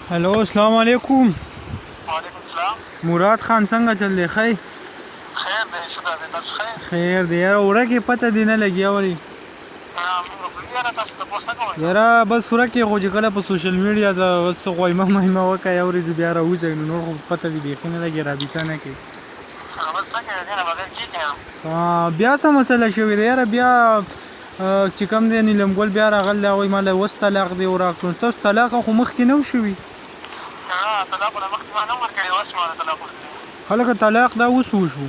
हेलो अस्सलाम वालेकुम। वालेकुम सलाम। मुराद खान څنګه چل دی خیر؟ خیر دی شکر دی تاسو خیر؟ خیر دی یاره ورکې پته دې نه لګي اورې موږ خو یاره تاسو تپوس نه کوئ یاره بس ورکې خو چې کله په سوشل میډیا د بس غویمه مهمه وکړې اورې زه بیا راوځئ نو نور خو پته دې بیخي نه لګي رابطه نه کوي بس څنګه دی نه بغیر کېږي بیا څه مسله شوې ده یاره بیا چې کوم دی نیلم ګل بیا راغلی دی هغوی ما له اوس طلاق دی وراکړو ستاسو طلاق خو مخکې نه و شوي طلاق نه مخکې ما نه ورکړی اوس ما طلاق هلکه طلاق دا اوس وشو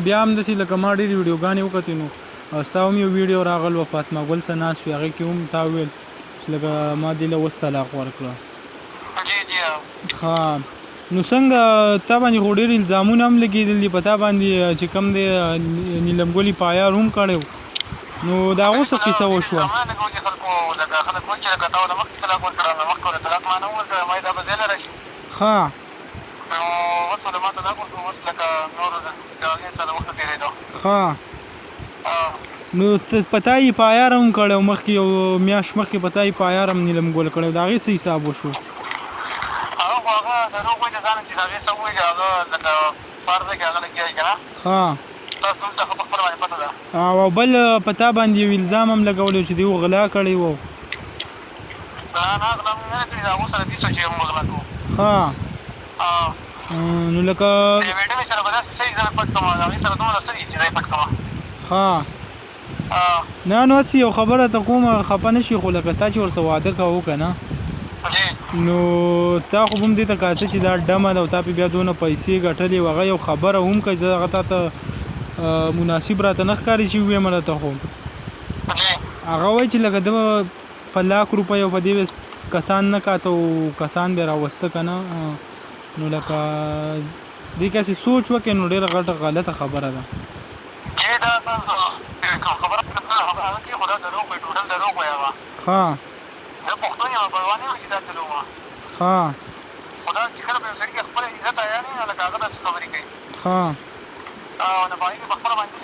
بیا همداسې لکه ما ډېرې ویډیوګانې وکتې نو ستا هم یو ویډیو راغل و فاطمه ګل څه ناست وي هغې کې هم تا وویل چې لکه ما دې له اوس طلاق ورکړه ها نو څنګه تا باندې خو ډېر الزامونه هم لګېدل دي په تا باندې چې کوم دی نیلم ګلي پایار هم کړی و نو د هغو څه کیسه وشوه ها ها نو په تا یې پایار هم کړی و مخکې یو میاشت مخکې په تا یې پایار هم نیلم ګل کړی و د هغې څه حساب وشو ها او بل په تا باندې یو الزام هم لګولی و چې دوی غلا کړی و ها نو لکه ها نه نو هسې یو خبره ته کوم خفه نه شي خو لکه تا چې ورسره واده کوو که نه نو تا خو به هم دې ته کاته چې دا ډمه ده او تا پې بیا دونه پیسې ګټلې و هغه یو خبره هم کوي زه هغه تا ته مناسب راته نه ښکاري چې ووایم راته خو هغه وایي چې لکه ده په لاک روپیو په دې کسان نه کاته او کسان به راوسته که نه نو لکه دې کسې سوچ وکړې نو ډېره غټه غلطه خبره ده ها ها ها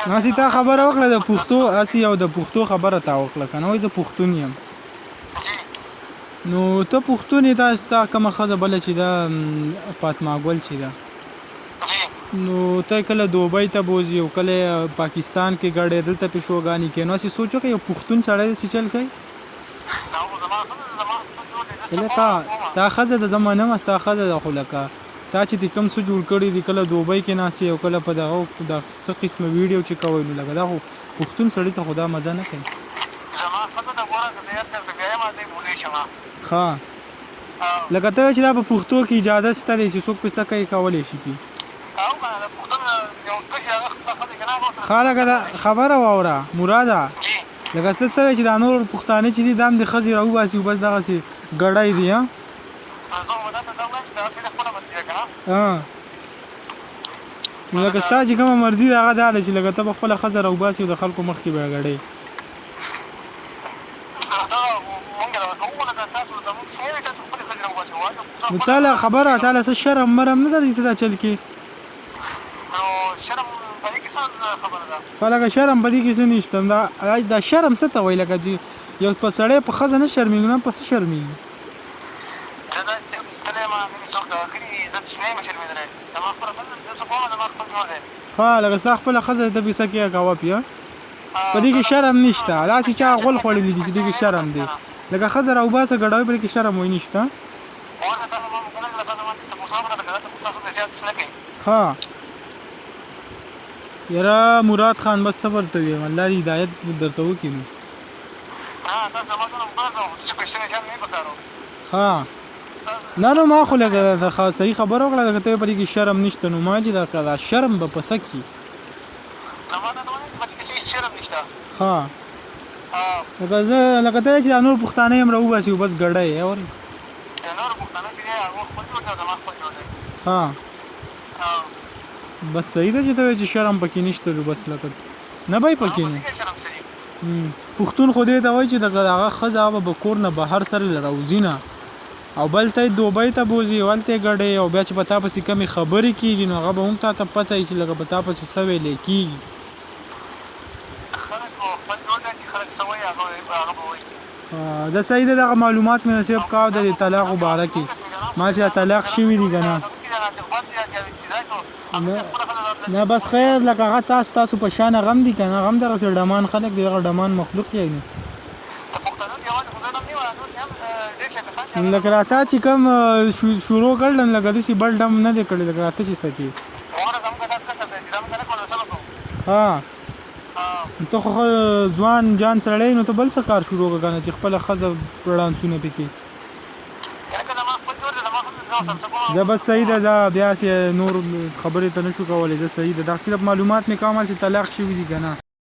ناسې تا خبره وکړه د پښتو هسې یو د پښتو خبره تا وکړه که نه وایي زه پښتون یم نو ته پښتون یې دا ستا کومه ښځه بله چې ده فاطمه ګل چې ده نو ته کله دوبۍ ته بوځي او کله پاکستان کې ګډې دلته پیشوګانې کوي نو هسې سوچ وکړه یو پښتون سړی داسې چل کوي لکه ستا ښځه ده زه منمه ستا ښځه ده خو لکه تا چې د کوم څه جوړ کړي دي کله دوبۍ کې ناستې او کله په دغه د څه قسمه ویډیو چې کوئ نو لکه دا خو پښتون سړي ته خو دا مزه نه کوي ها لکه ته چې دا په پښتو کې اجازه شته دی چې څوک پې څه کوي کولی شي پې ښه لکه دا خبره واوره مراده لکه ته څه دی چې دا نور پښتانه چې دي دا هم د ښځې راوباسي او بس دغسې ګړی دي نو لکه ستا چې کومه مرضي ده هغه دا ده چې لکه ته به خپله ښځه راوباسي او د خلکو مخکې به یې ګډۍ نو تا له خبره تا له څه شرم مرم نه ده چې ته دا چل کې لکه شرم په دې کې څه نشته دا شرم څه ته وایي لکه چې یو په سړی په ښځه نه شرمېږي نو په څه شرمېږي ها لکه ستا خپله ښځه ته پې څه کې کوه پې په دې کې شرم نشته داسې چا غول خوړلی دي چې دې کې شرم دی لکه ښځه راوباسه ګډوي په دې کې شرم وایي نشته ها یاره مراد خان بس صبر ته ویم الله دې هدایت درته وکړي نو ها نه نو ما خو لکه صحیح خبره وکړه لکه ته په دې کې شرم نشته نو ما چې دا شرم به په څه کي ها لکه ته چې دا نور پښتانه هم راوباسي بس ګډی یې اورې ها بس صحیح ده چې ته وایې چې شرم پکې نشته بس لکه نه به یې پکې نو پښتون خو دې ته وایي چې هغه ښځه به به کور نه بهر سره راوځي نه او بل ته یې دوبۍ ته بوځي هلته یې ګډې او بیا چې په تا پسې کمې خبرې کېږي نو هغه به هم تا ته پته وي چې لکه په تا پسې څه ویلی کېږي دا صحیح ده دغه معلومات مې نصیب کاو د طلاق باره کې ما چې طلاق شوي دي که نه نه بس خیر لکه هغه تاسو په شان غم دي که نه غم دغسې ډمان خلک دي دغه ډمان مخلوق دی نو لکه راته چې کوم شروع کړل لکه داسې بل ډم نه دی کړی لکه راته چې څه کې ها ته خو ځوان جان سړی نو ته بل څه کار شروع کړه کنه چې خپله ښځه ړانسونه پکې دا بس صحیح ده دا بیا نور خبرې ته نشو کولی دا صحیح ده دا صرف معلومات مې کوم چې طلاق شوي دي که نه